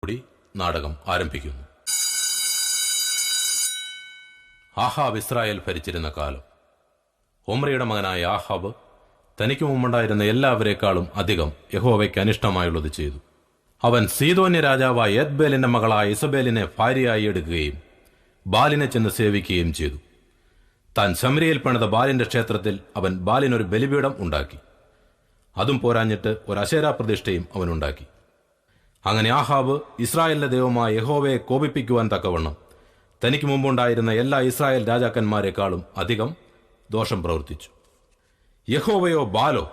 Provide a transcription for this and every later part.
കൂടി നാടകം ആരംഭിക്കുന്നു. ആഹാബ് ഇസ്രായേൽ ഭരിച്ചിരുന്ന കാലം. ഒമ്രിയുടെ മകനായ ആഹാബ് തനിക്ക് മുമ്പുണ്ടായിരുന്ന എല്ലാവരെക്കാളും അധികം യഹോവയ്ക്ക് അനിഷ്ടമായുള്ളത് ചെയ്തു. അവൻ സീദോന്യ രാജാവായ യദ്ബേലിന്റെ മകളായ ഇസബേലിനെ ഭാര്യയായി എടുക്കുകയും ബാലിനെ ചെന്ന് സേവിക്കുകയും ചെയ്തു. താൻ ശമരിയിൽ പണിത ബാലിന്റെ ക്ഷേത്രത്തിൽ അവൻ ബാലിനൊരു ബലിപീഠം ഉണ്ടാക്കി. അതും പോരാഞ്ഞിട്ട് ഒരു അശേരാ പ്രതിഷ്ഠയും അവനുണ്ടാക്കി. അങ്ങനെ ആഹാബ് ഇസ്രായേലിന്റെ ദൈവമായ യഹോവയെ കോപിപ്പിക്കുവാൻ തക്കവണ്ണം തനിക്ക് മുമ്പുണ്ടായിരുന്ന എല്ലാ ഇസ്രായേൽ രാജാക്കന്മാരെക്കാളും അധികം ദോഷം പ്രവർത്തിച്ചു. യഹോവയോ ബാലോ,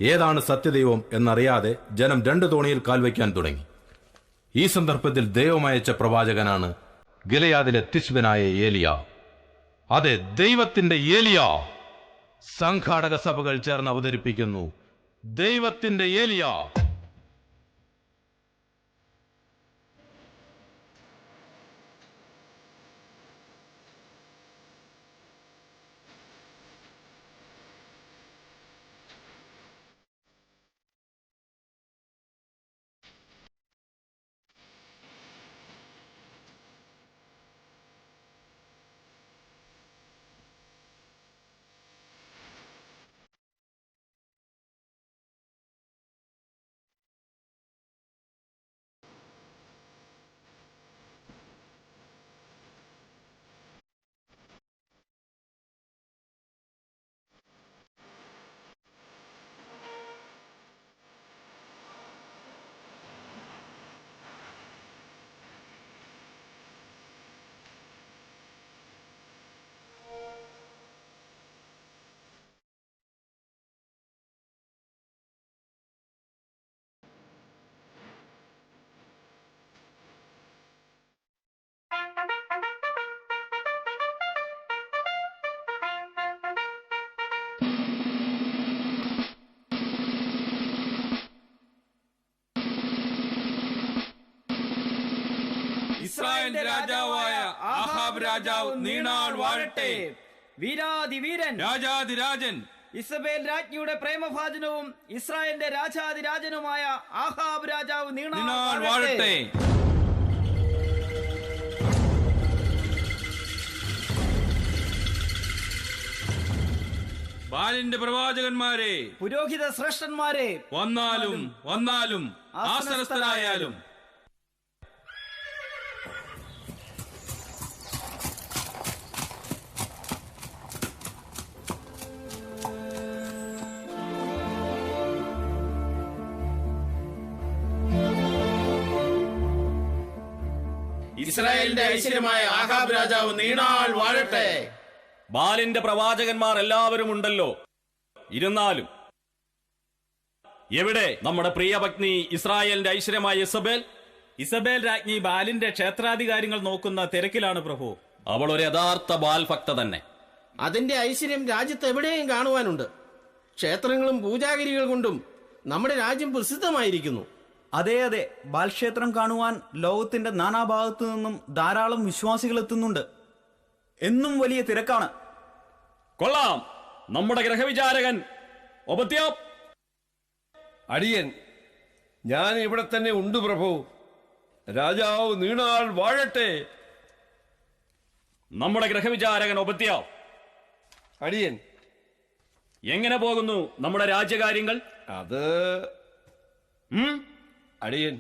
ഏതാണ് സത്യദൈവം എന്നറിയാതെ ജനം രണ്ട് തോണിയിൽ കാൽവയ്ക്കാൻ തുടങ്ങി. ഈ സന്ദർഭത്തിൽ ദൈവം അയച്ച പ്രവാചകനാണ് ഗിലെയാദിലെ തിശ്ബനായ ഏലിയ. അതെ, ദൈവത്തിന്റെ ഏലിയ. സംഘാടക സഭകൾ ചേർന്ന് അവതരിപ്പിക്കുന്നു ദൈവത്തിന്റെ ഏലിയ. ഇസ്രായേൽ രാജാവായ ആഹാബ് രാജാവ് നീണാൾ വാഴട്ടെ. വീരാതിവീരൻ രാജാതിരാജൻ ഇസബേൽ രാജ്ഞിയുടെ പ്രേമഭാജനവും ഇസ്രായേലിന്റെ രാജാതിരാജനുമായ ആഹാബ് രാജാവ് നീണാൾ വാഴട്ടെ. ബാലിന്റെ പ്രവാചകന്മാരെ, പുരോഹിത ശ്രേഷ്ഠന്മാരെ, വന്നാലും വന്നാലും ആസനസ്ഥരായാലും ഇസ്രായേലിന്റെ ഐശ്വര്യമായ ആഹാബ് രാജാവ് നീണാൾ വാഴട്ടെ. ബാലിന്റെ പ്രവാചകന്മാർ എല്ലാവരും ഉണ്ടല്ലോ. ഇരുന്നാലും എവിടെ നമ്മുടെ പ്രിയപത്നി ഇസ്രായേലിന്റെ ഐശ്വര്യമായ ഇസബേൽ? ഇസബേൽ രാജ്ഞി ബാലിന്റെ ക്ഷേത്രാധികാരികൾ നോക്കുന്ന തിരക്കിലാണ് പ്രഭു. അവൾ ഒരു യഥാർത്ഥ ബാൽ ഭക്ത തന്നെ. അതിന്റെ ഐശ്വര്യം രാജ്യത്ത് എവിടെയും കാണുവാനുണ്ട്. ക്ഷേത്രങ്ങളും പൂജാഗിരികൾ കൊണ്ടും നമ്മുടെ രാജ്യം പ്രസിദ്ധമായിരിക്കുന്നു. അതെ അതെ, ബാൽക്ഷേത്രം കാണുവാൻ ലോകത്തിന്റെ നാനാഭാഗത്തു നിന്നും ധാരാളം വിശ്വാസികൾ എത്തുന്നുണ്ട്. എന്നും വലിയ തിരക്കാണ്. കൊള്ളാം. നമ്മുടെ ഗ്രഹവിചാരകൻ ഒബദ്യാ. അടിയൻ, ഞാൻ ഇവിടെ തന്നെ ഉണ്ട് പ്രഭു. രാജാവ് നീണാൾ വാഴട്ടെ. നമ്മുടെ ഗ്രഹവിചാരകൻ ഒബദ്യാ. അടിയൻ. എങ്ങനെ പോകുന്നു നമ്മുടെ രാജ്യകാര്യങ്ങൾ? അത് അടിയൻ,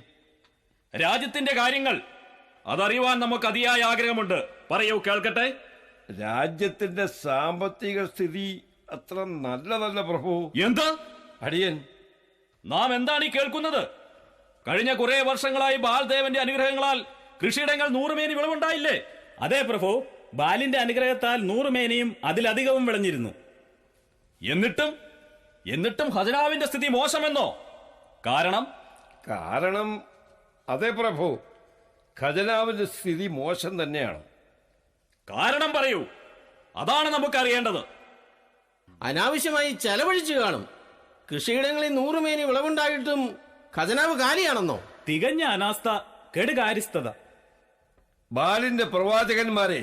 രാജ്യത്തിന്റെ കാര്യങ്ങൾ അതറിയുവാൻ നമുക്ക് അതിയായ ആഗ്രഹമുണ്ട്. പറയൂ, കേൾക്കട്ടെ. രാജ്യത്തിന്റെ സാമ്പത്തിക സ്ഥിതി അത്ര നല്ലതല്ല പ്രഭു. എന്ത്? അടിയൻ, നാം എന്താണ് ഈ കേൾക്കുന്നത്? കഴിഞ്ഞ കുറെ വർഷങ്ങളായി ബാൽദേവന്റെ അനുഗ്രഹങ്ങളാൽ കൃഷിയിടങ്ങൾ 100 മേനി വിളവുണ്ടായില്ലേ? അതെ പ്രഭു, ബാലിന്റെ അനുഗ്രഹത്താൽ 100 മേനിയും അതിലധികവും വിളഞ്ഞിരുന്നു. എന്നിട്ടും ഖജനാവിന്റെ സ്ഥിതി മോശമെന്നോ? കാരണം അതെ പ്രഭു, ഖജനാവിന്റെ സ്ഥിതി മോശം തന്നെയാണ്. കാരണം പറയൂ, അതാണ് നമുക്ക് അറിയേണ്ടത്. അനാവശ്യമായി ചെലവഴിച്ചു കാണും. കൃഷിയിടങ്ങളിൽ 100 മേനി വിളവുണ്ടായിട്ടും ഖജനാവ് കാലിയാണെന്നോ? തികഞ്ഞ അനാസ്ഥ, കെടുകാര്യസ്ഥത. ബാലിന്റെ പ്രവാചകന്മാരെ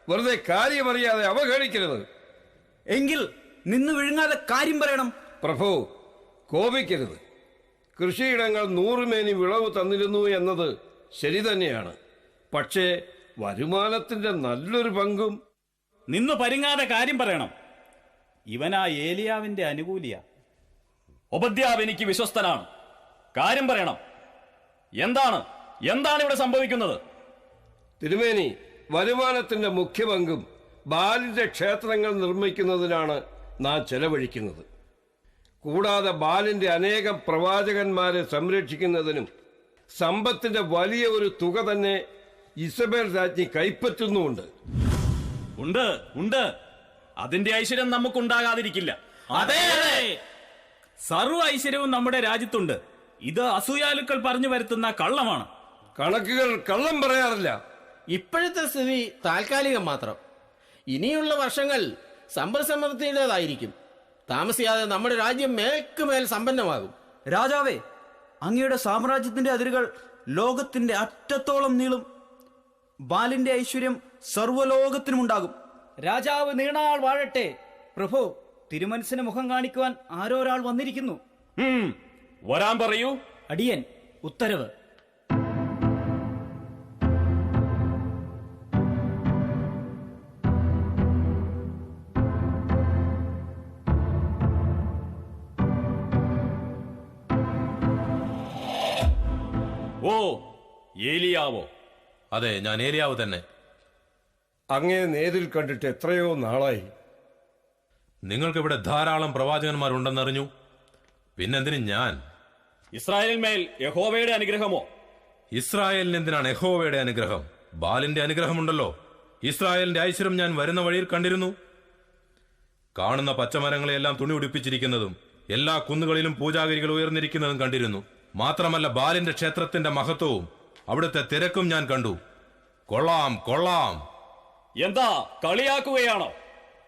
വെറുതെ കാര്യമറിയാതെ അവഗണിക്കരുത്. എങ്കിൽ നിന്ന് വിഴുങ്ങാതെ കാര്യം പറയണം. പ്രഭു, കോപിക്കരുത്. കൃഷിയിടങ്ങൾ 100 മേനി വിളവ് തന്നിരുന്നു എന്നത് ശരി തന്നെയാണ്. പക്ഷേ വരുമാനത്തിന്റെ നല്ലൊരു പങ്കും നിന്ന് പരിങ്ങാതെ കാര്യം പറയണം. ഇവനാ ഏലിയാവിന്റെ അനുകൂലിയ. ഉപദ്യാവ് എനിക്ക് വിശ്വസ്തനാണ്. കാര്യം പറയണം. എന്താണ് ഇവിടെ സംഭവിക്കുന്നത്? തിരുമേനി, വരുമാനത്തിന്റെ മുഖ്യ പങ്കും ബാലിന്റെ ക്ഷേത്രങ്ങൾ നിർമ്മിക്കുന്നതിനാണ് നാം ചെലവഴിക്കുന്നത്. കൂടാതെ ബാലിന്റെ അനേകം പ്രവാചകന്മാരെ സംരക്ഷിക്കുന്നതിനും സമ്പത്തിന്റെ വലിയ ഒരു തുക തന്നെ ഇസബേൽ രാജ്ഞി കൈപ്പറ്റുന്നുമുണ്ട്. ഉണ്ട്. അതിന്റെ ഐശ്വര്യം നമുക്കുണ്ടാകാതിരിക്കില്ല. അതെ അതെ, സർവ്വ ഐശ്വര്യവും നമ്മുടെ രാജ്യത്തുണ്ട്. ഇത് അസൂയാലുക്കൾ പറഞ്ഞു വരുത്തുന്ന കള്ളമാണ്. കണക്കുകൾ കള്ളം പറയാറില്ല. ഇപ്പോഴത്തെ സ്ഥിതി താൽക്കാലികം മാത്രം. ഇനിയുള്ള വർഷങ്ങൾ സമ്പദ് സമൃദ്ധിയുടേതായിരിക്കും. താമസിയാതെ നമ്മുടെ രാജ്യം മേൽക്കുമേൽ സമ്പന്നമാകും. രാജാവേ, അങ്ങയുടെ സാമ്രാജ്യത്തിന്റെ അതിരുകൾ ലോകത്തിന്റെ അറ്റത്തോളം നീളും. ബാലിന്റെ ഐശ്വര്യം സർവ്വലോകത്തിനുമുണ്ടാകും. രാജാവ് നീണാൾ വാഴട്ടെ. പ്രഭു, തിരുമനസിന് മുഖം കാണിക്കുവാൻ ആരോ ഒരാൾ വന്നിരിക്കുന്നു. വരാൻ പറയൂ. അടിയൻ ഉത്തരവ്. ഓ, ഏലിയാവോ? അതെ, ഞാൻ ഏലിയാവ് തന്നെ. അങ്ങേ നേരിൽ കണ്ടിട്ട് എത്രയോ നാളായി. നിങ്ങൾക്കിവിടെ ധാരാളം പ്രവാചകന്മാരുണ്ടെന്നറിഞ്ഞു. പിന്നെന്തിന് ഞാൻ? ഇസ്രായേലിന്മേൽ യഹോവയുടെ അനുഗ്രഹമോ? ഇസ്രായേലിന് എന്തിനാണ് യഹോവയുടെ അനുഗ്രഹം? ബാലിന്റെ അനുഗ്രഹമുണ്ടല്ലോ. ഇസ്രായേലിന്റെ ഐശ്വര്യം ഞാൻ വരുന്ന വഴിയിൽ കണ്ടിരുന്നു. കാണുന്ന പച്ചമരങ്ങളെയെല്ലാം തുണി ഉടുപ്പിച്ചിരിക്കുന്നതും എല്ലാ കുന്നുകളിലും പൂജാഗിരികൾ ഉയർന്നിരിക്കുന്നതും കണ്ടിരുന്നു. മാത്രമല്ല, ബാലിന്റെ ക്ഷേത്രത്തിന്റെ മഹത്വവും അവിടുത്തെ തിരക്കും ഞാൻ കണ്ടു. കൊള്ളാം. എന്താ കളിയാക്കുകയാണോ?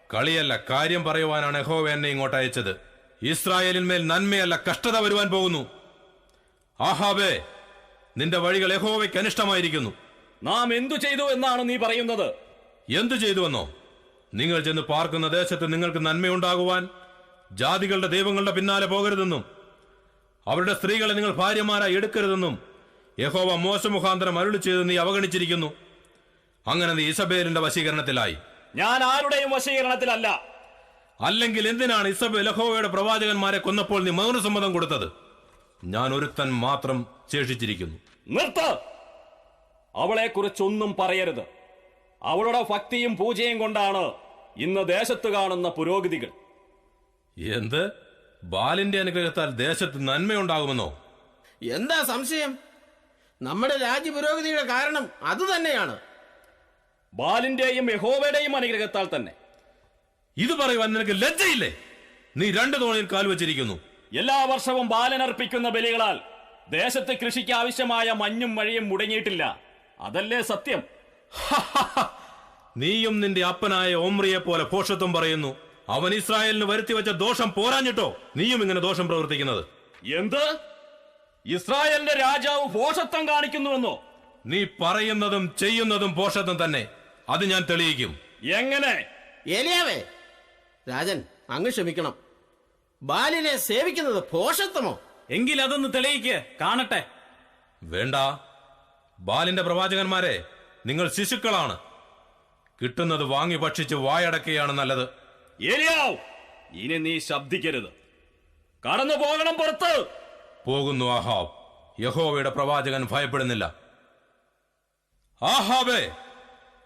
കളിയല്ല, കാര്യം പറയുവാനാണ് യഹോവ എന്നെ ഇങ്ങോട്ട് അയച്ചത്. ഇസ്രായേലിന്മേൽ നന്മയല്ല കഷ്ടത വരുവാൻ പോകുന്നു. ആഹാബേ, നിന്റെ വഴികൾ യഹോവയ്ക്ക് അനിഷ്ടമായിരിക്കുന്നു. നാം എന്തു ചെയ്തു എന്നാണ് നീ പറയുന്നത്? എന്തു ചെയ്തുവെന്നോ? നിങ്ങൾ ചെന്ന് പാർക്കുന്ന ദേശത്ത് നിങ്ങൾക്ക് നന്മയുണ്ടാകുവാൻ ജാതികളുടെ ദൈവങ്ങളുടെ പിന്നാലെ പോകരുതെന്നും അവരുടെ സ്ത്രീകളെ നിങ്ങൾ ഭാര്യമാരായി എടുക്കരുതെന്നും യഹോവ മോശ മുഖാന്തരം അരുളി ചെയ്ത് നീ അവഗണിച്ചിരിക്കുന്നു. അങ്ങനെ നീ ഇസബേലിന്റെ വശീകരണത്തിലായി. ഞാൻ ആരുടെയും വശീകരണത്തിലല്ല. അല്ലെങ്കിൽ എന്തിനാണ് ഇസബേൽ യഹോവയുടെ പ്രവാചകന്മാരെ കൊന്നപ്പോൾ നീ മൗനസമ്മതം കൊടുത്തത്? ഞാൻ ഒരുത്തൻ മാത്രം ശേഷിച്ചിരിക്കുന്നു. നിർത്ത്! അവളെ കുറിച്ചൊന്നും പറയരുത്. അവളുടെ ഭക്തിയും പൂജയും കൊണ്ടാണ് ഇന്ന് ദേശത്ത് കാണുന്ന പുരോഗതികൾ. എന്ത്? ബാലിന്റെ അനുഗ്രഹത്താൽ ദേശത്ത് നന്മയുണ്ടാകുമെന്നോ? എന്താ സംശയം? നമ്മുടെ രാജ്യ പുരോഗതിയുടെ കാരണം അതുതന്നെയാണ്. ബാലിന്റെയും യഹോവയുടെയും അനുഗ്രഹത്താൽ തന്നെ. ഇത് പറയുവാൻ നിനക്ക് ലജ്ജയില്ലേ? നീ 2 തോണിയിൽ കാൽവച്ചിരിക്കുന്നു. എല്ലാ വർഷവും ബാലനർപ്പിക്കുന്ന ബലികളാൽ ദേശത്ത് കൃഷിക്ക് ആവശ്യമായ മഞ്ഞും മഴയും മുടങ്ങിയിട്ടില്ല. അതല്ലേ സത്യം? നീയും നിന്റെ അപ്പനായ ഒമ്രിയെ പോലെ ഭോഷത്വം പറയുന്നു. അവൻ ഇസ്രായേലിന് വരുത്തിവെച്ച ദോഷം പോരാഞ്ഞിട്ടോ നീയും ഇങ്ങനെ ദോഷം പ്രവർത്തിക്കുന്നത്? എന്ത്? ഇസ്രായേലിന്റെ രാജാവ് ഭോഷത്വം കാണിക്കുന്നുവെന്നോ? നീ പറയുന്നതും ചെയ്യുന്നതും ഭോഷത്വം തന്നെ. അത് ഞാൻ തെളിയിക്കും. എങ്ങനെ? ഏലിയാവേ, രാജൻ അങ്ങ് ക്ഷമിക്കണം. ബാലിനെ സേവിക്കുന്നത് ഭോഷത്വമോ? എങ്കിൽ അതൊന്ന് തെളിയിക്ക്, കാണട്ടെ. വേണ്ട. ബാലിന്റെ പ്രവാചകന്മാരെ, നിങ്ങൾ ശിശുക്കളാണ്. കിട്ടുന്നത് വാങ്ങി ഭക്ഷിച്ച് വായടക്കുകയാണ് നല്ലത്. ഏലിയാവ്, ഇനി നീ ശബ്ദിക്കരുത്. കടന്നു പോകണം പുറത്ത്. പോകുന്നു ആഹാബ്. യഹോവയുടെ പ്രവാചകൻ ഭയപ്പെടുന്നില്ല. ആഹാബേ,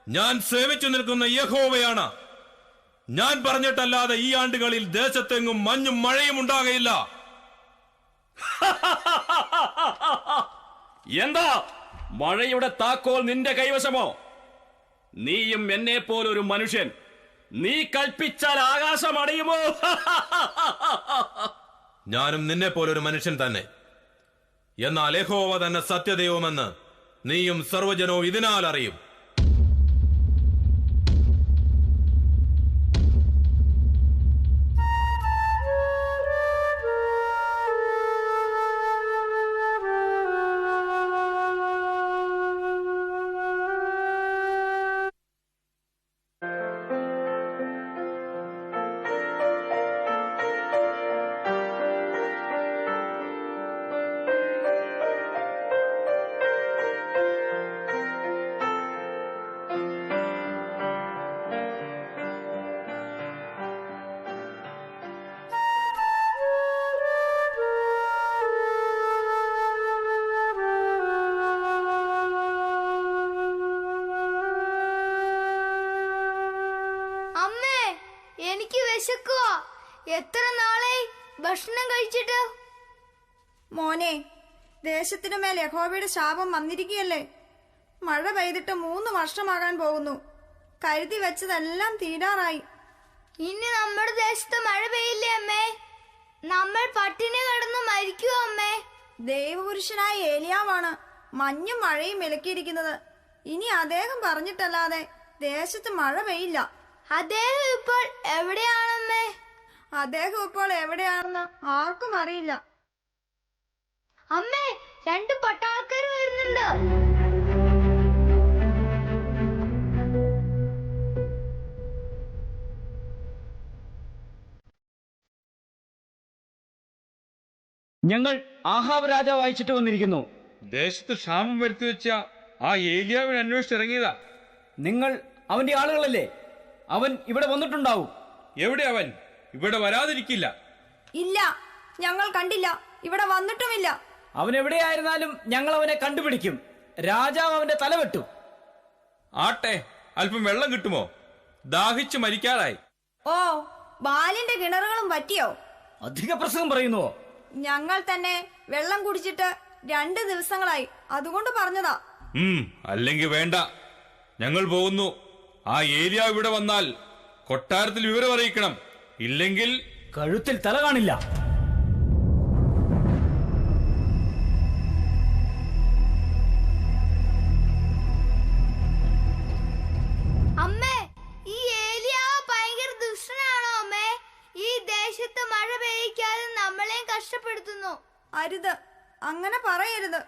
ഞാൻ സേവിച്ചു നിൽക്കുന്ന യഹോവയാണ്. ഞാൻ പറഞ്ഞിട്ടല്ലാതെ ഈ ആണ്ടുകളിൽ ദേശത്തെങ്ങും മഞ്ഞും മഴയും ഉണ്ടാകയില്ല. എന്താ മഴയുടെ താക്കോൽ നിന്റെ കൈവശമോ? നീയും എന്നെ പോലൊരു മനുഷ്യൻ. നീ കൽപ്പിച്ചാൽ ആകാശം അടയുമോ? ഞാനും നിന്നെ പോലൊരു മനുഷ്യൻ തന്നെ. എന്നാൽ യഹോവ തന്നെ സത്യദൈവമെന്ന് നീയും സർവ്വജനവും ഇതിനാൽ അറിയും. എത്ര നാളായി ഭക്ഷണം കഴിച്ചിട്ട്? മോനെ, ദേശത്തിനു മേൽ യഹോവയുടെ ശാപം വന്നിരിക്കുകയല്ലേ. മഴ പെയ്തിട്ട് 3 വർഷമാകാൻ പോകുന്നു. കരുതി വെച്ചതെല്ലാം തീരാറായി. ഇനി നമ്മുടെ ദേശത്ത് മഴ പെയ്യില്ലേ അമ്മേ? നമ്മൾ പട്ടിണി കിടന്ന് മരിക്കുവോ അമ്മേ? ദൈവപുരുഷനായ ഏലിയാവാണ് മഞ്ഞും മഴയും വിലക്കിയിരിക്കുന്നത്. ഇനി അദ്ദേഹം പറഞ്ഞിട്ടല്ലാതെ ദേശത്ത് മഴ പെയ്യില്ല. അദ്ദേഹം ഇപ്പോൾ എവിടെയാണമ്മേ? അദ്ദേഹം ഇപ്പോൾ എവിടെയാണെന്ന് ആർക്കും അറിയില്ല. അമ്മേ, 2 പട്ടാൾക്കാർ വരുന്നുണ്ട്. ഞങ്ങൾ ആഹാബ് രാജാവ് അയച്ചിട്ട് വന്നിരിക്കുന്നു. ദേശത്ത് ക്ഷാമം വരുത്തി വെച്ച ആ ഏലിയാവിനെ അന്വേഷിച്ചിറങ്ങിയതാ. നിങ്ങൾ അവന്റെ ആളുകളല്ലേ? അവൻ ഇവിടെ വന്നിട്ടുണ്ടാവും. എവിടെ അവൻ? ഇവിടെ വരാതിരിക്കില്ല. ഇല്ല, ഞങ്ങൾ കണ്ടില്ല, ഇവിടെ വന്നിട്ടുമില്ല. അവൻ എവിടെയായിരുന്നാലും ഞങ്ങൾ അവനെ കണ്ടുപിടിക്കും. രാജാവ് അവന്റെ തല വെട്ടും. ആട്ടെ, അല്പം വെള്ളം കിട്ടുമോ? ദാഹിച്ച് മരിക്കാറായി. ഓ, ബാലിന്റെ കിണറുകളും പറ്റിയോ? അധിക പ്രസംഗം പറയുന്നുവോ? ഞങ്ങൾ തന്നെ വെള്ളം കുടിച്ചിട്ട് 2 ദിവസങ്ങളായി, അതുകൊണ്ട് പറഞ്ഞതാ. അല്ലെങ്കിൽ വേണ്ട, ഞങ്ങൾ പോകുന്നു. ആ ഏലിയാവ് ഇവിടെ വന്നാൽ കൊട്ടാരത്തിൽ വിവരം അറിയിക്കണം. ഇല്ലെങ്കിൽ കഴുത്തിൽ തല കാണില്ല. അമ്മേ, ഈ ഏലിയാവ് ഭയങ്കര ദുഷ്ടനാണോ അമ്മേ? ഈ ദേശത്ത് മഴ പെയ്യിക്കാതെ നമ്മളെയും കഷ്ടപ്പെടുത്തുന്നു. അരുത്, അങ്ങനെ പറയരുത്.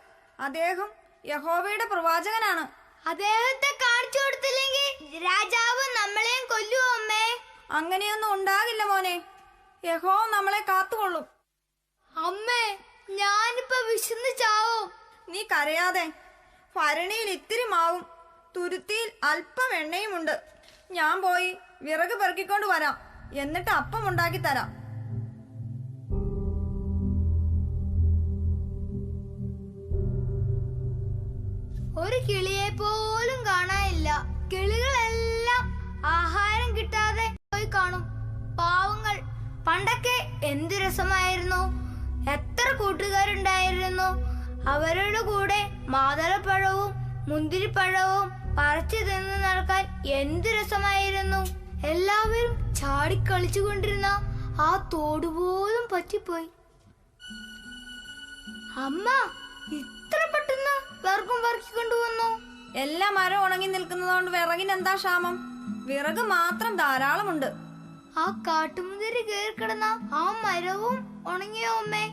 അദ്ദേഹം യഹോവയുടെ പ്രവാചകനാണ്. അദ്ദേഹത്തെ കാണിച്ചു കൊടുത്തില്ലെങ്കിൽ രാജാവ് നമ്മളെയും കൊല്ലുവോ അമ്മേ? അങ്ങനെയൊന്നും ഉണ്ടാകില്ല മോനെ. യഹോവ നമ്മളെ കാത്തുകൊള്ളും. അമ്മേ, ഞാനിപ്പോ വിശന്ന് ചാവും. നീ കരയാതെ. ഭരണിയിൽ ഇത്തിരി മാവും തുരുത്തിയിൽ അല്പം എണ്ണയുമുണ്ട്. ഞാൻ പോയി വിറക് പെറുക്കിക്കൊണ്ട് വരാം. എന്നിട്ട് അപ്പം ഉണ്ടാക്കി തരാം. ഒരു കിളിയെ പോലും കാണാനില്ല. കിളികളെല്ലാം ആഹാരം കിട്ടാതെ പോയി കാണും. പാവങ്ങൾ. പണ്ടൊക്കെ എന്ത് രസമായിരുന്നു. എത്ര കൂട്ടുകാരുണ്ടായിരുന്നു. അവരുടെ കൂടെ മാതളപ്പഴവും മുന്തിരിപ്പഴവും പറിച്ചു തിന്ന് നടക്കാൻ എന്ത് രസമായിരുന്നു. എല്ലാവരും ചാടിക്കളിച്ചുകൊണ്ടിരുന്ന ആ തോടുപോലും പറ്റിപ്പോയി. അമ്മ ഇത്ര പെട്ടെന്ന് വിറകും വറക്കിക്കൊണ്ടുവന്നു. എല്ലാ മരം ഉണങ്ങി നിൽക്കുന്നതുകൊണ്ട് വിറകിന് എന്താ ക്ഷാമം? വിറക് മാത്രം ധാരാളമുണ്ട്. ആ കാട്ടുമുന്തിരി കയറിക്കിടന്ന ആ മരവും ഉണങ്ങിയോ അമ്മേ?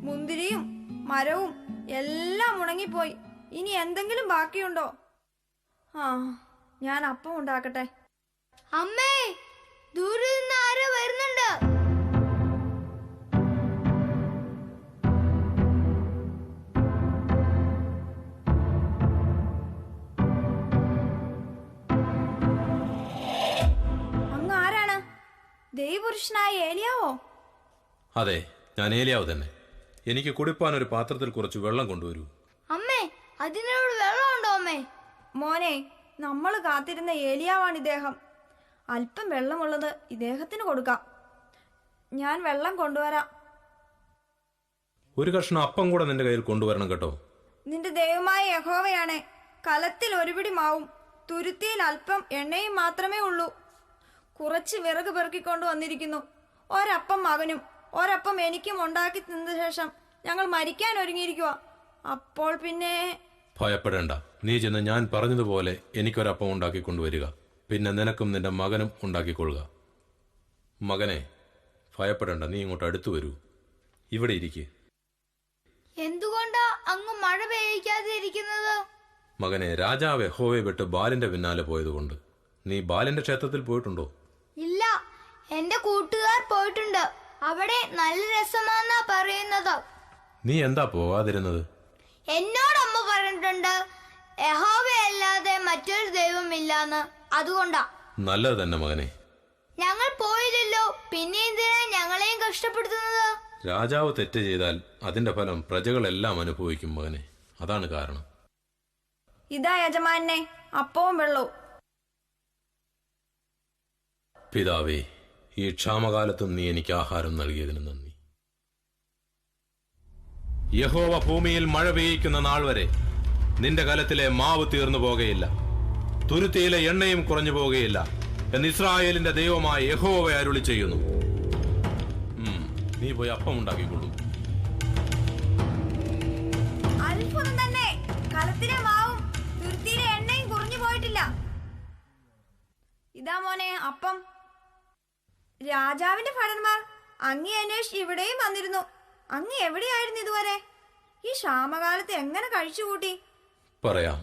മുന്തിരിയും മരവും എല്ലാം ഉണങ്ങിപ്പോയി. ഇനി എന്തെങ്കിലും ബാക്കിയുണ്ടോ? ആ, ഞാൻ അപ്പം ഉണ്ടാക്കട്ടെ. അമ്മേ, ദൂരെ നിന്ന് ആരോ വരുന്നുണ്ട്. അങ്ങ് ആരാണ്? ദൈവപുരുഷനായ ഏലിയാവോ? അതെ, ഞാൻ ഏലിയാവ് തന്നെ. എനിക്ക് കുടിപ്പാൻ ഒരു പാത്രത്തിൽ കുറച്ച് വെള്ളം കൊണ്ടുവരൂ. അമ്മേ, അതിനോട് വെള്ളമുണ്ടോ അമ്മേ? മോനെ, നമ്മൾ കാത്തിരുന്ന ഏലിയാവാണ് ഇദ്ദേഹം. അല്പം വെള്ളമുള്ളത് ഇദ്ദേഹത്തിന് കൊടുക്കാം. ഞാൻ വെള്ളം കൊണ്ടുവരാം. ഒരു കഷ്ണം അപ്പം കൂടെ നിന്റെ കയ്യിൽ കൊണ്ടുവരണം കേട്ടോ. നിന്റെ ദൈവമായ യഹോവയാണ്. കലത്തിൽ 1 പിടി മാവും തുരുത്തിയിൽ അല്പം എണ്ണയും മാത്രമേ ഉള്ളൂ. കുറച്ച് വിറക് പെറുക്കിക്കൊണ്ട് വന്നിരിക്കുന്നു. ഒരപ്പം മകനും ഒരപ്പം എനിക്കും ഉണ്ടാക്കി തിന്ന ശേഷം ഞങ്ങൾ മരിക്കാൻ ഒരുങ്ങിയിരിക്കുക. അപ്പോൾ പിന്നെ ഭയപ്പെടേണ്ട. നീ ചെന്ന് ഞാൻ പറഞ്ഞതുപോലെ എനിക്കൊരപ്പം ഉണ്ടാക്കി കൊണ്ടുവരിക. പിന്നെ നിനക്കും നിന്റെ മകനും ഉണ്ടാക്കിക്കൊള്ളുക. മകനെ, ഭയപ്പെടേണ്ട. നീ ഇങ്ങോട്ട് അടുത്തു വരൂ. ഇവിടെ ഇരിക്കുക. എന്തുകൊണ്ടാ അങ്ങ് മഴ പെയ്യിക്കാതെ ഇരിക്കുന്നത്? മകനെ, രാജാവ് യഹോവയെ വിട്ട് ബാലിന്റെ പിന്നാലെ പോയതുകൊണ്ട്. നീ ബാലിന്റെ ക്ഷേത്രത്തിൽ പോയിട്ടുണ്ടോ? ഇല്ല, എന്റെ കൂട്ടുകാർ പോയിട്ടുണ്ട്. അവിടെ നല്ല രസമാന്നാ പറയുന്നത്. നീ എന്താ പോകാതിരുന്നത്? എന്നോട് അമ്മ പറഞ്ഞിട്ടുണ്ട് യഹോവയല്ലാതെ മറ്റൊരു ദൈവമില്ലാന്ന്. അതുകൊണ്ടാ. നല്ലത് തന്നെ മകനെ. ഞങ്ങൾ പോയില്ലല്ലോ, പിന്നെ എന്തിനാ ഞങ്ങളെയും കഷ്ടപ്പെടുത്തുന്നത്? രാജാവ് തെറ്റ് ചെയ്താൽ അതിന്റെ ഫലം പ്രജകളെല്ലാം അനുഭവിക്കും മകനെ. അതാണ് കാരണം. ഇതാ യജമാനെ, അപ്പവും വെള്ളവും. പിതാവേ, ഈ ക്ഷാമകാലത്തും നീ എനിക്ക് ആഹാരം നൽകിയതിന് നന്ദി. യഹോവ ഭൂമിയിൽ മഴ പെയ്യിക്കുന്ന നാൾ വരെ നിന്റെ കലത്തിലെ മാവ് തീർന്നു പോകുകയില്ല, തുരുത്തിയിലെ എണ്ണയും കുറഞ്ഞു പോകുകയില്ല എന്ന് ഇസ്രായേലിന്റെ ദൈവമായ യഹോവ അരുളി ചെയ്യുന്നു. നീ പോയി അപ്പം ഉണ്ടാക്കിക്കൊള്ളൂ. അത്ഭുതം തന്നെ, കലത്തിലെ മാവും തുരുത്തിയിലെ എണ്ണയും കുറഞ്ഞു പോയിട്ടില്ല. ഇതാ മോനെ അപ്പം. രാജാവിന്റെ ഭടന്മാർ അങ്ങേ അന്വേഷിച്ച് ഇവിടെയും വന്നിരുന്നു. അങ്ങ് എവിടെയായിരുന്നു ഇതുവരെ? ഈ ക്ഷാമകാലത്ത് എങ്ങനെ കഴിച്ചുകൂട്ടി? പറയാം.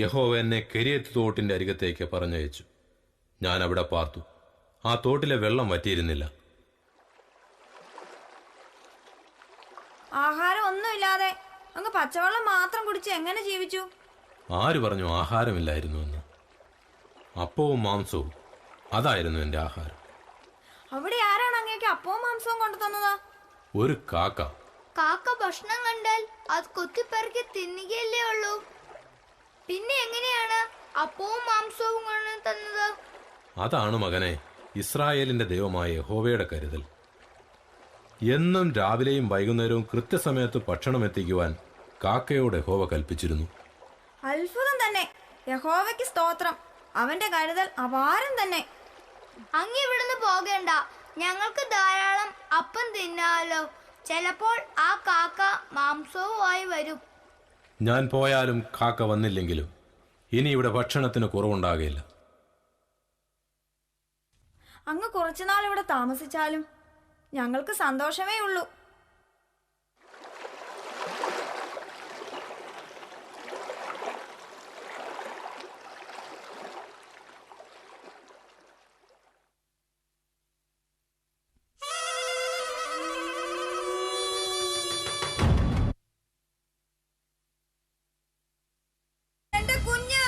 യഹോവ എന്നെ കെരിയത്ത് തോട്ടിന്റെ അരികത്തേക്ക് പറഞ്ഞയച്ചു. ഞാൻ അവിടെ പാർത്തു. ആ തോട്ടിലെ വെള്ളം വറ്റിയിരുന്നില്ല. ആഹാരം ഒന്നുമില്ലാതെ അങ്ങ് പച്ചവെള്ളം മാത്രം കുടിച്ച് എങ്ങനെ ജീവിച്ചു? ആര് പറഞ്ഞു ആഹാരമില്ലായിരുന്നു എന്ന്? അപ്പവും മാംസവും അതായിരുന്നു എന്റെ ആഹാരം. അവിടെ ആരാണ് അങ്ങേക്ക് അപ്പവും മാംസവും കൊണ്ടു തന്നത്? ഒരു കാക്ക. കാക്ക ഭക്ഷണം കണ്ടാൽ അത് കൊത്തിപ്പെറുക്കി തിന്നുകയല്ലേ ഉള്ളൂ. പിന്നെ എങ്ങനെയാണ് അപ്പവും മാംസവും കൊണ്ടു തന്നത്? അതാണ് മകനെ ഇസ്രായേലിന്റെ ദൈവമായ യഹോവയുടെ കരുതൽ. എന്നും രാവിലെയും വൈകുന്നേരവും കൃത്യസമയത്ത് ഭക്ഷണം എത്തിക്കുവാൻ കാക്കയോട് യഹോവ കൽപ്പിച്ചിരുന്നു. അത്ഭുതം തന്നെ. യഹോവയ്ക്ക് സ്തോത്രം. അവന്റെ കരുതൽ അപാരം തന്നെ. അങ്ങ് ഇവിടുന്ന് പോകേണ്ട, ഞങ്ങൾക്ക് ധാരാളം അപ്പം തിന്നാലോ. ചിലപ്പോൾ ആ കാക്ക മാംസവുമായി വരും. ഞാൻ പോയാലും കാക്ക വന്നില്ലെങ്കിലും ഇനി ഇവിടെ ഭക്ഷണത്തിന് കുറവുണ്ടാകില്ല. അങ്ങ് കുറച്ചുനാൾ ഇവിടെ താമസിച്ചാലും ഞങ്ങൾക്ക് സന്തോഷമേ ഉള്ളൂ. എന്റെ കുഞ്ഞ്,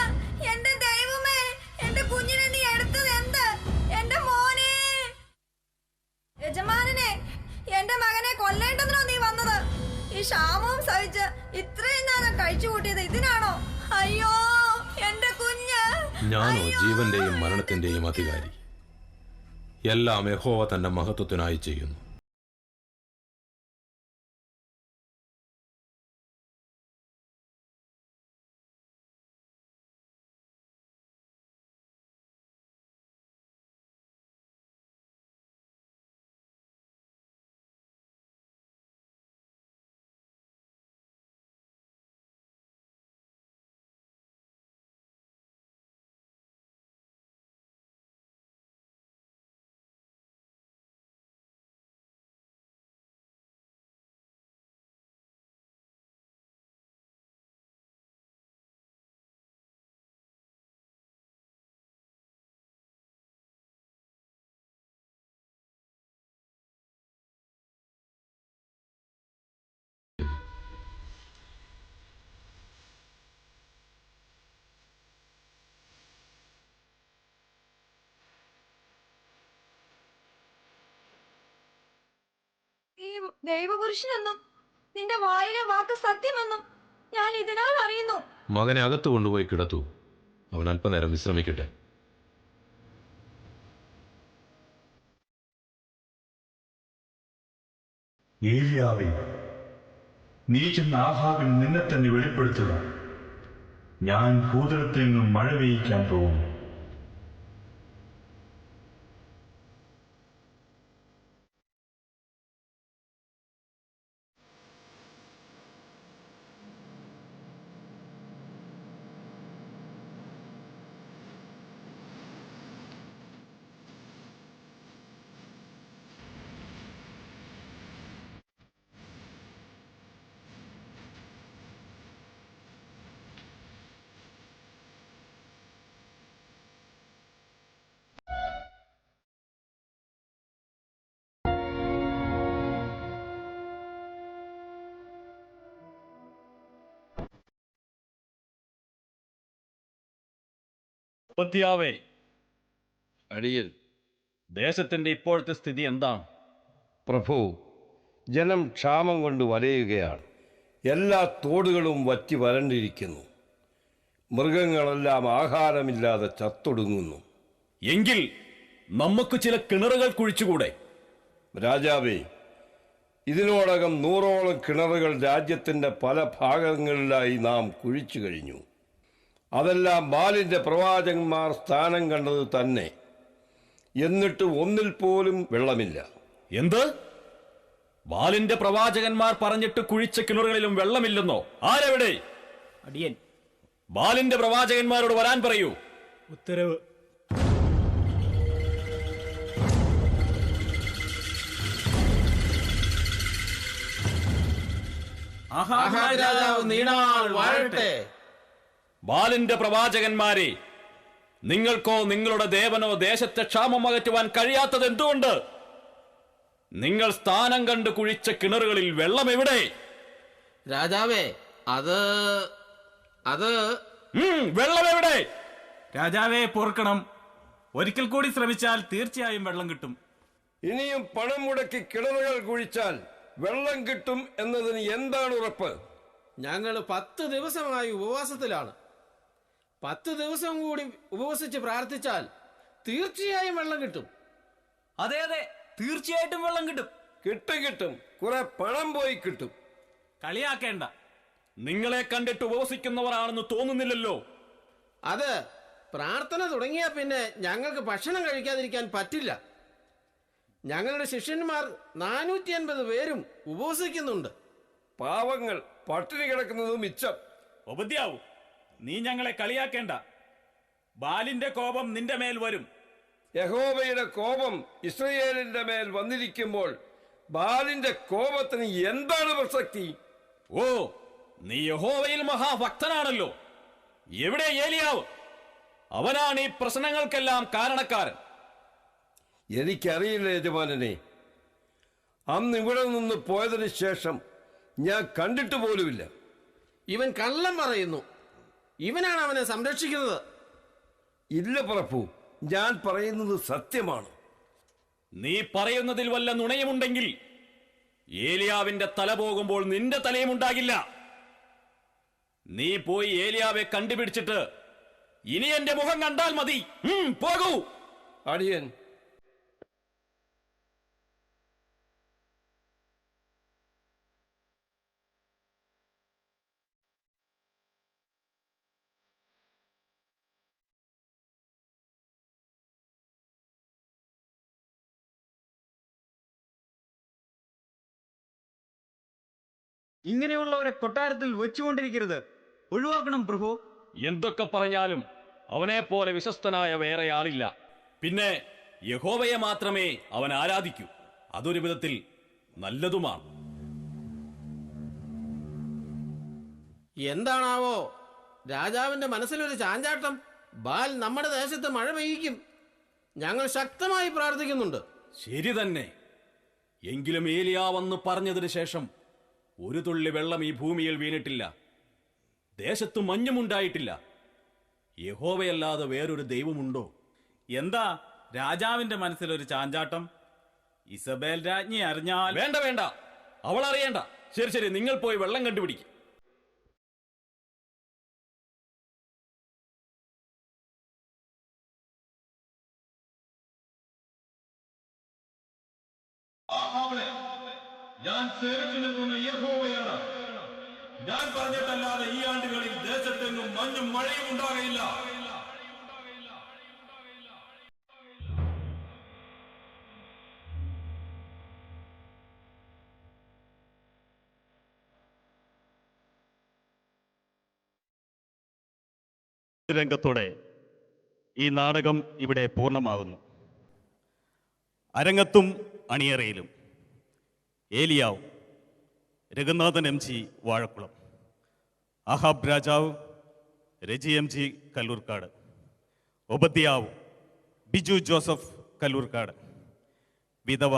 എന്റെ ദൈവമേ, എന്റെ കുഞ്ഞിനെ നീ എടുത്തത് എന്ത്? എന്റെ മോനെ, യജമാനനെ, എന്റെ മകനെ കൊല്ലേണ്ടതിനോ നീ വന്നത്? ഈ ക്ഷാമവും സഹിച്ച് ഇത്രയും ഞാൻ കഴിച്ചു കൂട്ടിയത് ഇതിനാണോ? അയ്യോ എന്റെ കുഞ്ഞ്. ഞാനോ ജീവന്റെയും മരണത്തിന്റെയും അധികാരി? എല്ലാം യഹോവ തന്റെ മഹത്വത്തിനായി ചെയ്യുന്നു. ഈ ദൈവപുരുഷനെന്നും നിന്റെ വായിലെ വാക്ക് സത്യമെന്നും ഞാൻ ഇതിനാൽ അറിയുന്നു. മകനെ അകത്ത് കൊണ്ടുപോയി കിടത്തു. അവൻ അല്പനേരം വിശ്രമിക്കട്ടെ. ഏലിയാവേ, നീ ചെന്ന് ആഹാബിന് നിന്നെ തന്നെ വെളിപ്പെടുത്തുക. ഞാൻ ഭൂതലത്തിൽ നിന്നും മഴ പെയ്യിക്കാൻ പോകുന്നു. ഉപ്പത്തിയാവേ, അടിയൻ. ദേശത്തിന്റെ ഇപ്പോഴത്തെ സ്ഥിതി എന്താണ്? പ്രഭു, ജനം ക്ഷാമം കൊണ്ട് വലയുകയാണ്. എല്ലാ തോടുകളും വറ്റി വരണ്ടിരിക്കുന്നു. മൃഗങ്ങളെല്ലാം ആഹാരമില്ലാതെ ചത്തൊടുങ്ങുന്നു. എങ്കിൽ നമുക്ക് ചില കിണറുകൾ കുഴിച്ചുകൂടെ? രാജാവേ, ഇതിനോടകം 100ഓളം കിണറുകൾ രാജ്യത്തിന്റെ പല ഭാഗങ്ങളിലായി നാം കുഴിച്ചു കഴിഞ്ഞു. അതെല്ലാം ബാലിന്റെ പ്രവാചകന്മാർ സ്ഥാനം കണ്ടത് തന്നെ. എന്നിട്ട് ഒന്നിൽ പോലും വെള്ളമില്ല. എന്ത്? ബാലിന്റെ പ്രവാചകന്മാർ പറഞ്ഞിട്ട് കുഴിച്ച കിണറുകളിലും വെള്ളമില്ലെന്നോ? ആരെവിടെ? അടിയൻ. ബാലിന്റെ പ്രവാചകന്മാരോട് വരാൻ പറയൂ. ഉത്തരവ്. രാജാവ് നീണാൾ വാഴട്ടെ. ബാലിന്റെ പ്രവാചകന്മാരെ, നിങ്ങൾക്കോ നിങ്ങളുടെ ദേവനോ ദേശത്തെ ക്ഷാമം അകറ്റുവാൻ കഴിയാത്തത് എന്തുകൊണ്ട്? നിങ്ങൾ സ്ഥാനം കണ്ട് കുഴിച്ച കിണറുകളിൽ വെള്ളം എവിടെ? രാജാവേ, അത് വെള്ളം എവിടെ? രാജാവെ പൊറുക്കണം. ഒരിക്കൽ കൂടി ശ്രമിച്ചാൽ തീർച്ചയായും വെള്ളം കിട്ടും. ഇനിയും പണം മുടക്കി കിണറുകൾ കുഴിച്ചാൽ വെള്ളം കിട്ടും എന്നതിന് എന്താണ് ഉറപ്പ്? ഞങ്ങൾ 10 ദിവസമായി ഉപവാസത്തിലാണ്. 10 ദിവസം കൂടി ഉപവസിച്ച് പ്രാർത്ഥിച്ചാൽ തീർച്ചയായും വെള്ളം കിട്ടും. അതെ അതെ, തീർച്ചയായിട്ടും വെള്ളം കിട്ടും. കിട്ടും. കുറെ പണം പോയി കിട്ടും. കളിയാക്കേണ്ട. നിങ്ങളെ കണ്ടിട്ട് ഉപവസിക്കുന്നവരാണെന്ന് തോന്നുന്നില്ലല്ലോ. അത് പ്രാർത്ഥന തുടങ്ങിയ പിന്നെ ഞങ്ങൾക്ക് ഭക്ഷണം കഴിക്കാതിരിക്കാൻ പറ്റില്ല. ഞങ്ങളുടെ ശിഷ്യന്മാർ 450 പേരും ഉപവസിക്കുന്നുണ്ട്. പാവങ്ങൾ പട്ടിണി കിടക്കുന്നത് മിച്ചം. ഉപദ്യാവു, നീ ഞങ്ങളെ കളിയാക്കേണ്ട. ബാലിന്റെ കോപം നിന്റെ മേൽ വരും. യഹോവയുടെ കോപം ഇസ്രയേലിന്റെ മേൽ വന്നിരിക്കുമ്പോൾ ബാലിന്റെ കോപത്തിന് എന്താണ് പ്രസക്തി? ഓ, നീ യഹോവയിൽ മഹാഭക്തനാണല്ലോ. എവിടെ ഏലിയാവ്? അവനാണ് ഈ പ്രശ്നങ്ങൾക്കെല്ലാം കാരണക്കാരൻ. എനിക്കറിയില്ല യജമാനനെ. അന്ന് ഇവിടെ നിന്ന് പോയതിനു ശേഷം ഞാൻ കണ്ടിട്ട് പോലുമില്ല. ഇവൻ കള്ളം പറയുന്നു. ഇവനാണ് അവനെ സംരക്ഷിക്കുന്നത്. ഇല്ല പ്രഭു, ഞാൻ പറയുന്നത് സത്യമാണ്. നീ പറയുന്നതിൽ വല്ല നുണയുമുണ്ടെങ്കിൽ ഏലിയാവിന്റെ തല പോകുമ്പോൾ നിന്റെ തലയും ഉണ്ടാകില്ല. നീ പോയി ഏലിയാവെ കണ്ടുപിടിച്ചിട്ട് ഇനി എന്റെ മുഖം കണ്ടാൽ മതി. പോകൂ. അടിയൻ. ഇങ്ങനെയുള്ളവരെ കൊട്ടാരത്തിൽ വെച്ചുകൊണ്ടിരിക്കരുത്. ഒഴിവാക്കണം പ്രഭു. എന്തൊക്കെ പറഞ്ഞാലും അവനെ പോലെ വിശ്വസ്തനായ വേറെ ആളില്ല. പിന്നെ യഹോവയെ മാത്രമേ അവൻ ആരാധിക്കൂ. അതൊരു വിധത്തിൽ നല്ലതുമാണ്. എന്താണാവോ രാജാവിന്റെ മനസ്സിലൊരു ചാഞ്ചാട്ടം? ബാൽ നമ്മുടെ ദേശത്ത് മഴ പെയ്യിക്കും. ഞങ്ങൾ ശക്തമായി പ്രാർത്ഥിക്കുന്നുണ്ട്. ശരി തന്നെ. എങ്കിലും ഏലിയാവെന്ന് പറഞ്ഞതിന് ശേഷം ഒരു തുള്ളി വെള്ളം ഈ ഭൂമിയിൽ വീണിട്ടില്ല. ദേശത്ത് മഞ്ഞുമുണ്ടായിട്ടില്ല. യഹോവയല്ലാതെ വേറൊരു ദൈവമുണ്ടോ? എന്താ രാജാവിന്റെ മനസ്സിലൊരു ചാഞ്ചാട്ടം? ഇസബേൽ രാജ്ഞി അറിഞ്ഞാൽ... വേണ്ട, അവൾ അറിയണ്ട. ശരി, നിങ്ങൾ പോയി വെള്ളം കണ്ടുപിടിക്കും. ഞാൻ സേവിക്കുന്ന യഹോവയാണ്. ഞാൻ പറഞ്ഞിട്ടല്ലാതെ ഈ ആണ്ടുകളിൽ ദേശത്തെങ്ങും മഞ്ഞും മഴയും ഉണ്ടാകയില്ല. രംഗത്തോടെ ഈ നാടകം ഇവിടെ പൂർണ്ണമാകുന്നു. അരങ്ങത്തും അണിയറയിലും ഏലിയാവ്, രഘുനാഥൻ MG വാഴക്കുളം, അഹാബ് രാജാവ് രജി MG കല്ലൂർക്കാട്, ഒബദ്യാവ് ബിജു ജോസഫ് കല്ലൂർക്കാട്, വിധവ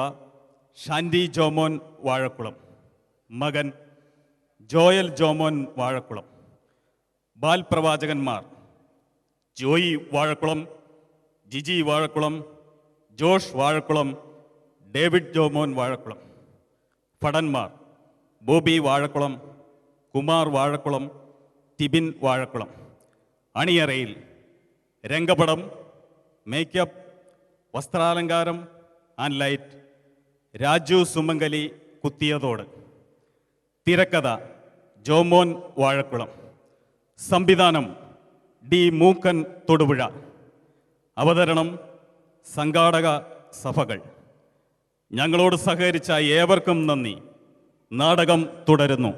ഷാൻഡി ജോമോൻ വാഴക്കുളം, മകൻ ജോയൽ ജോമോൻ വാഴക്കുളം, ബാൽപ്രവാചകന്മാർ ജോയി വാഴക്കുളം, ജിജി വാഴക്കുളം, ജോഷ് വാഴക്കുളം, ഡേവിഡ് ജോമോൻ വാഴക്കുളം, ഭടന്മാർ ബോബി വാഴക്കുളം, കുമാർ വാഴക്കുളം, ടിബിൻ വാഴക്കുളം. അണിയറയിൽ രംഗപടം, മേക്കപ്പ്, വസ്ത്രാലങ്കാരം ആൻഡ് ലൈറ്റ് രാജു സുമംഗലി കുത്തിയതോട്. തിരക്കഥ ജോമോൻ വാഴക്കുളം. സംവിധാനം ഡി മൂക്കൻ തൊടുപുഴ. അവതരണം സംഘാടക സഭകൾ. ഞങ്ങളോട് സഹകരിച്ച ഏവർക്കും നന്ദി. നാടകം തുടരുന്നു.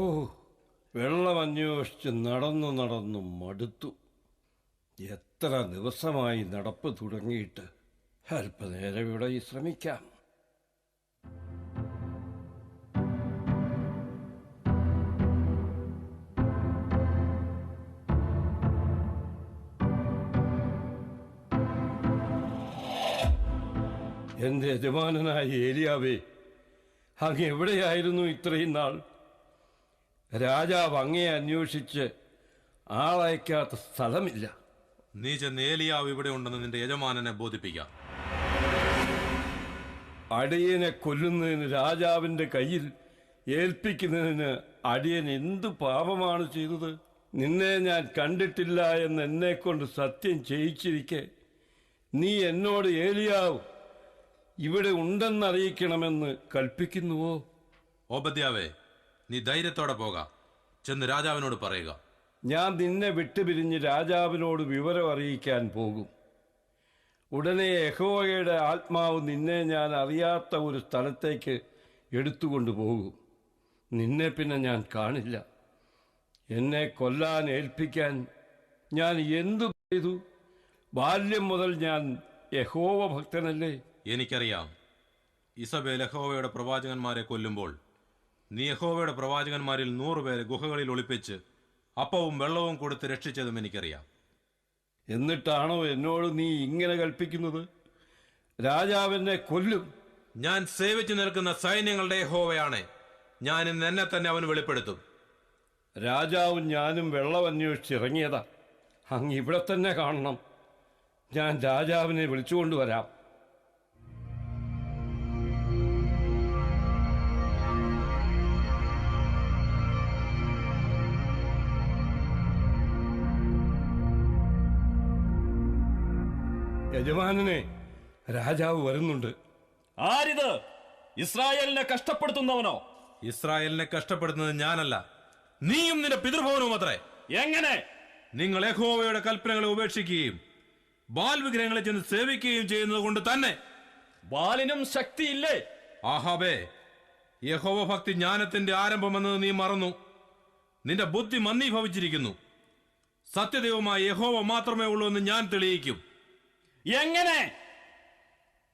ഓ, വെള്ളം അന്വേഷിച്ച് നടന്നു മടുത്തു. എത്ര ദിവസമായി നടപ്പ് തുടങ്ങിയിട്ട്. അല്പനേരം ഇവിടെ വിശ്രമിക്കാം. എന്റെ യജമാനനായ ഏലിയാവേ, അങ്ങ് എവിടെയായിരുന്നു ഇത്രയും നാൾ? രാജാവ് അങ്ങയെ അന്വേഷിച്ച് ആളയക്കാത്ത സ്ഥലമില്ല. നീ ചെന്ന് ഏലിയാവ് ഇവിടെ ഉണ്ടെന്ന് നിന്റെ യജമാനനെ ബോധിപ്പിക്കാം. അടിയനെ കൊല്ലുന്നതിന് രാജാവിന്റെ കയ്യിൽ ഏൽപ്പിക്കുന്നതിന് അടിയൻ എന്തു പാപമാണ് ചെയ്തത്? നിന്നെ ഞാൻ കണ്ടിട്ടില്ല എന്ന് എന്നെക്കൊണ്ട് സത്യം ചെയ്യിച്ചിരിക്കെ നീ എന്നോട് ഏലിയാവ് ഇവിടെ ഉണ്ടെന്നറിയിക്കണമെന്ന് കൽപ്പിക്കുന്നുവോ? ഓബദ്യാവേ, നീ ധൈര്യത്തോടെ പോകാം. ചെന്ന് രാജാവിനോട് പറയുക. ഞാൻ നിന്നെ വിട്ടുപിരിഞ്ഞ് രാജാവിനോട് വിവരം അറിയിക്കാൻ പോകും. ഉടനെ യഹോവയുടെ ആത്മാവ് നിന്നെ ഞാൻ അറിയാത്ത ഒരു സ്ഥലത്തേക്ക് എടുത്തുകൊണ്ടു പോകും. നിന്നെ പിന്നെ ഞാൻ കാണില്ല. എന്നെ കൊല്ലാൻ ഏൽപ്പിക്കാൻ ഞാൻ എന്തു ചെയ്തു? ബാല്യം മുതൽ ഞാൻ യഹോവ ഭക്തനല്ലേ? എനിക്കറിയാം. ഇസബേൽ യഹോവയുടെ പ്രവാചകന്മാരെ കൊല്ലുമ്പോൾ നീ യഹോവയുടെ പ്രവാചകന്മാരിൽ 100 പേരെ ഗുഹകളിൽ ഒളിപ്പിച്ച് അപ്പവും വെള്ളവും കൊടുത്ത് രക്ഷിച്ചതും എനിക്കറിയാം. എന്നിട്ടാണോ എന്നോട് നീ ഇങ്ങനെ കൽപ്പിക്കുന്നത്? രാജാവിനെ കൊല്ലും. ഞാൻ സേവിച്ചു നിൽക്കുന്ന സൈന്യങ്ങളുടെ യഹോവയാണ്. ഞാൻ ഇന്ന് എന്നെ തന്നെ അവൻ വെളിപ്പെടുത്തും. രാജാവും ഞാനും വെള്ളം അന്വേഷിച്ചിറങ്ങിയതാ. അങ്ങ് ഇവിടെ തന്നെ കാണണം. ഞാൻ രാജാവിനെ വിളിച്ചുകൊണ്ടുവരാം. യജമാനനെ, രാജാവ് വരുന്നുണ്ട്. ആരിത്? ഇസ്രായേലിനെ കഷ്ടപ്പെടുത്തുന്നവനോ? ഇസ്രായേലിനെ കഷ്ടപ്പെടുത്തുന്നത് ഞാനല്ല, നീയും നിന്റെ പിതൃഭവനവും അത്രേ. എങ്ങനെ? നിങ്ങൾ യഹോവയുടെ കൽപ്പനകളെ ഉപേക്ഷിക്കുകയും ബാൽ വിഗ്രഹങ്ങളെ ചെന്ന് സേവിക്കുകയും ചെയ്യുന്നത് കൊണ്ട് തന്നെ. ബാലിനും ശക്തിയില്ലേ? ആഹാബേ, യഹോവ ഭക്തി ജ്ഞാനത്തിന്റെ ആരംഭമെന്നത് നീ മറന്നു. നിന്റെ ബുദ്ധി മന്ദീഭവിച്ചിരിക്കുന്നു. സത്യദൈവമായ യഹോവ മാത്രമേ ഉള്ളൂ എന്ന് ഞാൻ തെളിയിക്കും. എങ്ങനെ?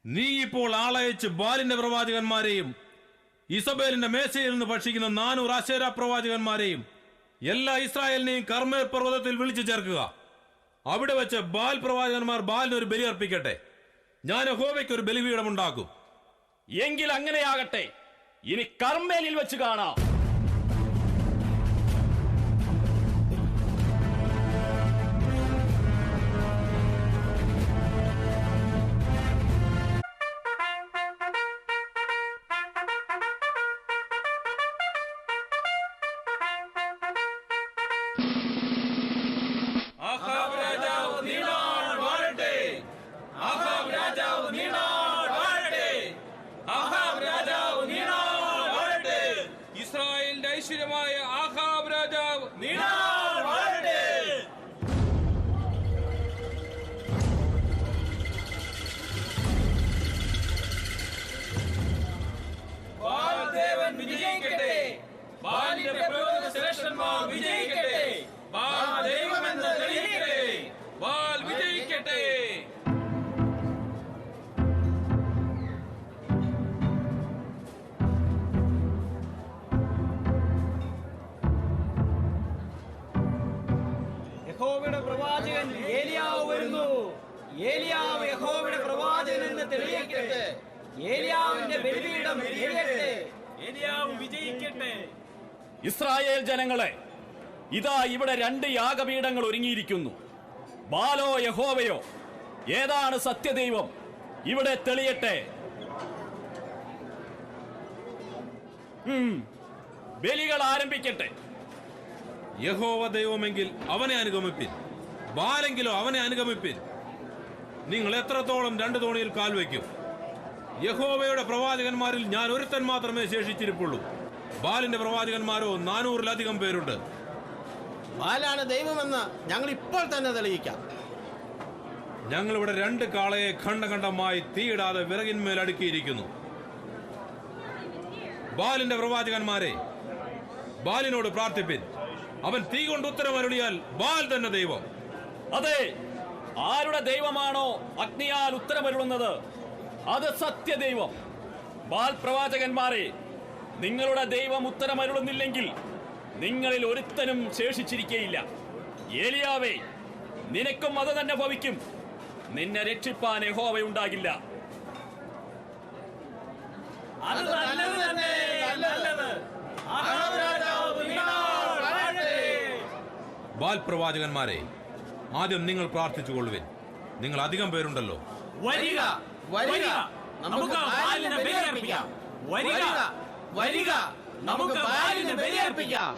നീ ഇപ്പോൾ ആളയച്ച് ബാലിന്റെ പ്രവാചകന്മാരെയും ഇസബേലിന്റെ മേശയിൽ നിന്ന് ഭക്ഷിക്കുന്ന 400 അശേര പ്രവാചകന്മാരെയും എല്ലാ ഇസ്രായേലിനെയും കർമ്മേൽ പർവ്വതത്തിൽ വിളിച്ചു ചേർക്കുക. അവിടെ വെച്ച് ബാൽ പ്രവാചകന്മാർ ബാലിന് ഒരു ബലി അർപ്പിക്കട്ടെ. ഞാൻ യഹോവയ്ക്ക് ഒരു ബലിപീഠം ഉണ്ടാക്കും. എങ്കിൽ അങ്ങനെയാകട്ടെ. ഇനി കർമ്മേലിൽ വെച്ച് കാണാം. ഇസ്രായേലിന്റെ ഐശ്വര്യമായ ആഹാബ് രാജാവ് നീണാൾ വാഴട്ടെ. ബാൽദേവൻ വിജയിക്കട്ടെ. ബാലിന്റെ പ്രബോധന ശ്രേഷ്ഠന്മാർ വിജയിക്കട്ടെ. ബാൽ ദൈവമെന്ന് തെളിയിക്കട്ടെ. ബാൽ വിജയിക്കട്ടെ. യഹോവയുടെ പ്രവാചകൻ ഏലിയാവ് വരുന്നു. ഏലിയാവ് യഹോവയുടെ പ്രവാചകൻ എന്ന് തെളിയിക്കട്ടെ. ഏലിയാവിന്റെ ബലിപീഠം എരിയട്ടെ. ഏലിയാവ് വിജയിക്കട്ടെ. ഇസ്രായേൽ ജനങ്ങളെ, ഇതാ ഇവിടെ 2 യാഗപീഠങ്ങൾ ഒരുങ്ങിയിരിക്കുന്നു. ബാലോ യഹോവയോ, ഏതാണ് സത്യദൈവം? ഇവിടെ തെളിയട്ടെ. ബലികൾ ആരംഭിക്കട്ടെ. യഹോവ ദൈവമെങ്കിൽ അവനെ അനുഗമിപ്പിൻ, ബാലെങ്കിലോ അവനെ അനുഗമിപ്പിൻ. നിങ്ങൾ എത്രത്തോളം 2 തോണിയിൽ കാൽ വയ്ക്കും? യഹോവയുടെ പ്രവാചകന്മാരിൽ ഞാൻ ഒരുത്തൻ മാത്രമേ ശേഷിച്ചിരിപ്പുള്ളൂ. ബാലിന്റെ പ്രവാചകന്മാരോ 400-ലധികം പേരുണ്ട്. ബാലാണ് ദൈവമെന്ന് ഞങ്ങൾ ഇപ്പോൾ തന്നെ തെളിയിക്കാം. ഞങ്ങളിവിടെ 2 കാളയെ ഖണ്ഡഖണ്ഡമായി തീയിടാതെ വിറകിന്മേൽ അടുക്കിയിരിക്കുന്നു. ബാലിന്റെ പ്രവാചകന്മാരെ, ബാലിനോട് പ്രാർത്ഥിപ്പിൻ. അവൻ തീ കൊണ്ട് ഉത്തരമരുളിയാൽ ബാൽ തന്നെ ദൈവം. അതെ, ആരുടെ ദൈവമാണോ അഗ്നിയാൽ ഉത്തരമരുളുന്നത് അത് സത്യദൈവം. ബാൽ പ്രവാചകന്മാരെ, നിങ്ങളുടെ ദൈവം ഉത്തരമരുളുന്നില്ലെങ്കിൽ നിങ്ങളിൽ ഒരുത്തനും ശേഷിച്ചിരിക്കയില്ല. ഏലിയാവേ, നിനക്കും അത് തന്നെ ഭവിക്കും. നിന്നെ രക്ഷിപ്പാൻ യഹോവയുണ്ടാകില്ല. ബാൽ പ്രവാചകന്മാരെ, ആദ്യം നിങ്ങൾ പ്രാർത്ഥിച്ചുകൊള്ളുവിൻ. നിങ്ങൾ അധികം പേരുണ്ടല്ലോ. വരിക, വരിക, നമുക്ക് ബാലിനെ ബലിയർപ്പിക്കാം. വരിക, വരിക, നമുക്ക് ബാലിനെ ബലിയർപ്പിക്കാം.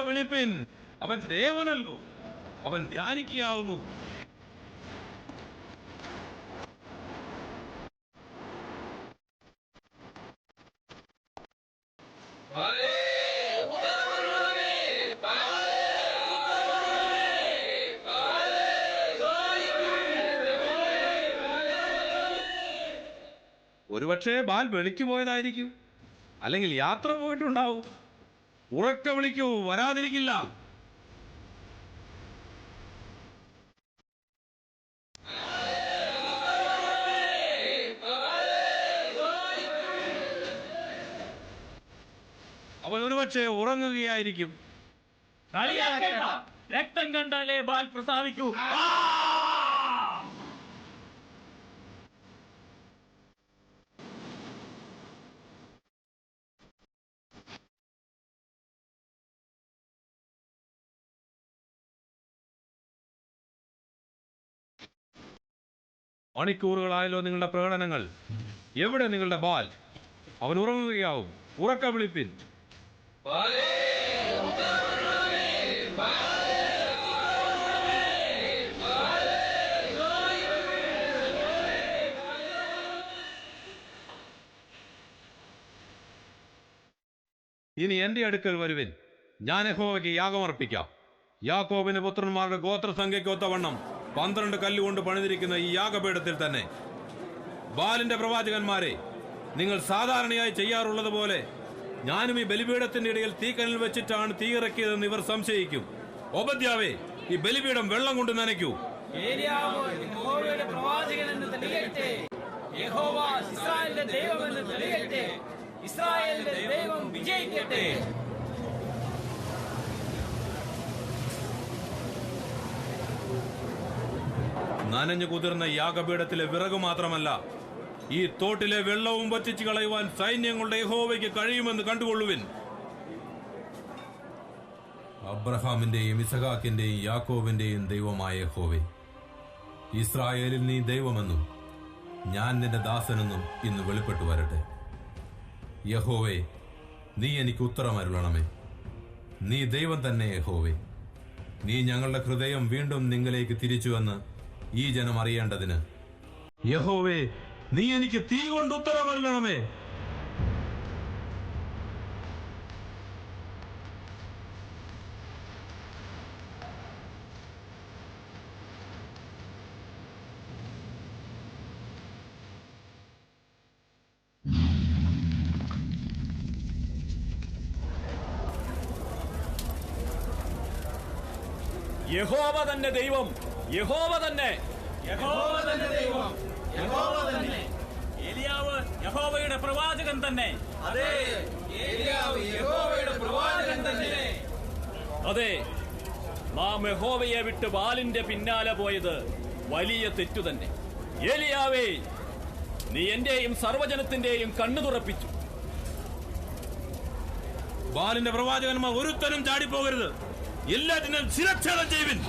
വിളിപ്പിൻ, അവൻ ദേവനല്ലോ, അവൻ ധ്യാനിക്കുകയാവുന്നു. ഒരുപക്ഷെ ബാൽ വെളിക്ക് പോയതായിരിക്കും, അല്ലെങ്കിൽ യാത്ര പോയിട്ടുണ്ടാവും. ഉറക്ക വിളിക്കൂ, വരാതിരിക്കില്ല. അവൻ ഒരുപക്ഷെ ഉറങ്ങുകയായിരിക്കും. രക്തം കണ്ടാലേ ബാൽ പ്രസാദിക്കൂ. മണിക്കൂറുകളായല്ലോ നിങ്ങളുടെ പ്രകടനങ്ങൾ. എവിടെ നിങ്ങളുടെ ബാൽ? അവൻ ഉറങ്ങുകയാവും. ഉറക്ക വിളിപ്പിൻ. ഇനി എന്റെ അടുക്കൽ വരുവിൻ, ഞാൻ യഹോവയ്ക്ക് യാഗമർപ്പിക്കാം. യാക്കോബിന്റെ പുത്രന്മാരുടെ ഗോത്രസംഖ്യയ്ക്കൊത്തവണ്ണം 12 കല്ലുകൊണ്ട് പണിതിരിക്കുന്ന ഈ യാഗപീഠത്തിൽ തന്നെ. ബാലിന്റെ പ്രവാചകന്മാരെ, നിങ്ങൾ സാധാരണയായി ചെയ്യാറുള്ളത് പോലെ ഞാനും ഈ ബലിപീഠത്തിന്റെ ഇടയിൽ തീക്കനൽ വെച്ചിട്ടാണ് തീ ഇറക്കിയതെന്ന് ഇവർ സംശയിക്കും. ഓബദ്യാവേ, ഈ ബലിപീഠം വെള്ളം കൊണ്ട് നനയ്ക്കൂ. യഹോവയുടെ പ്രവാചകനെന്ന് തെളിയട്ടെ. യഹോവ ഇസ്രായേലിന്റെ ദൈവമെന്ന് തെളിയട്ടെ. ഇസ്രായേലിന്റെ ദൈവം വിജയിക്കട്ടെ. നനഞ്ഞു കുതിർന്ന യാഗപീഠത്തിലെ വിറക് മാത്രമല്ല, ഈ തോട്ടിലെ വെള്ളവും വറ്റിച്ചു കളയുവാൻ സൈന്യങ്ങളുടെ യഹോവയ്ക്ക് കഴിയുമെന്ന് കണ്ടുകൊള്ളുവിൻ. അബ്രഹാമിന്റെയും ഇസഹാക്കിന്റെയും യാക്കോബിന്റെയും ദൈവമായ യഹോവേ, ഇസ്രായേലിൽ നീ ദൈവമെന്നും ഞാൻ നിന്റെ ദാസനെന്നും ഇന്ന് വെളിപ്പെട്ടു വരട്ടെ. യഹോവേ, നീ എനിക്ക് ഉത്തരമരുളണമേ. നീ ദൈവം തന്നെ യഹോവേ. നീ ഞങ്ങളുടെ ഹൃദയം വീണ്ടും നിങ്ങളിലേക്ക് തിരിച്ചുവെന്ന് ഈ ജനം അറിയേണ്ടതിന്. യഹോവേ, നീ എനിക്ക് തീ കൊണ്ട് ഉത്തരമരുളണമേ. യഹോവ തന്നെ ദൈവം, യഹോവ തന്നെ, യഹോവ തന്നെ ദൈവം, യഹോവ തന്നെ. ഏലിയാവ് യഹോവയുടെ പ്രവാചകൻ തന്നെ. അതെ, ഏലിയാവ് യഹോവയുടെ പ്രവാചകൻ തന്നെ. അതെ, നാം യഹോവയെ വിട്ട് ബാലിന്റെ പിന്നാലെ പോയത് വലിയ തെറ്റു തന്നെ. ഏലിയാവേ, നീ എന്റെയും സർവജനത്തിന്റെയും കണ്ണു തുറപ്പിച്ചു. ബാലിന്റെ പ്രവാചകന്മാർ ഒരുത്തനും ചാടിപ്പോകരുത്. എല്ലാത്തിനും ശിരച്ഛേദം ചെയ്യുവിൻ.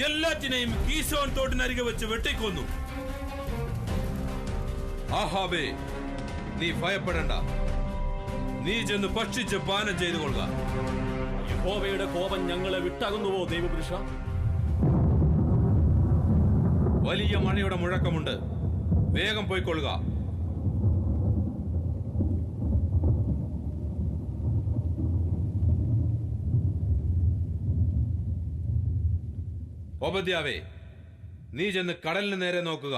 എല്ലാറ്റിനെയും കീശോൻ തോട്ടിനരികെ വെച്ച് വെട്ടിക്കൊന്നു. ആഹാബേ, നീ ഭയപ്പെടണ്ട. നീ ചെന്ന് ഭക്ഷിച്ച് പാനം ചെയ്തു കൊള്ളുക. യഹോവയുടെ കോപം ഞങ്ങളെ വിട്ടകുന്നുവോ ദൈവപുരുഷ? വലിയ മഴയുടെ മുഴക്കമുണ്ട്. വേഗം പോയിക്കൊള്ളുക. ഓബദ്യാവേ, നീ ചെന്ന് കടലിന് നേരെ നോക്കുക.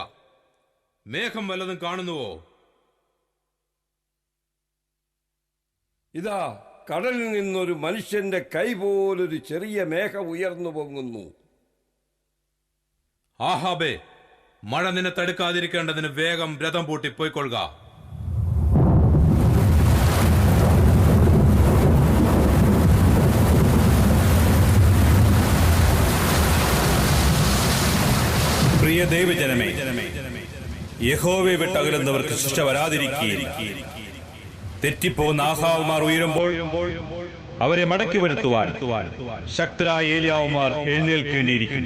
മേഘം വല്ലതും കാണുന്നുവോ? ഇതാ, കടലിൽ നിന്നൊരു മനുഷ്യന്റെ കൈ പോലൊരു ചെറിയ മേഘം ഉയർന്നു പൊങ്ങുന്നു. ആഹാബേ, മഴ നിന്നെ തടുക്കാതിരിക്കേണ്ടതിന് വേഗം രഥം പൂട്ടി പോയിക്കൊള്ളുക. പ്രിയ ദൈവജനമേ, യഹോവയെ വിട്ടകലുന്നവർക്ക് ശിക്ഷ വരാതിരിക്കുകയും തെറ്റിപ്പോകുന്ന ആഹാവുമാർ ഉയരുമ്പോൾ അവരെ മടക്കി വരുത്തുവാൻ ശക്തരായ ഏലിയാവുമാർ എഴുന്നേൽക്കേണ്ടിയിരിക്കും.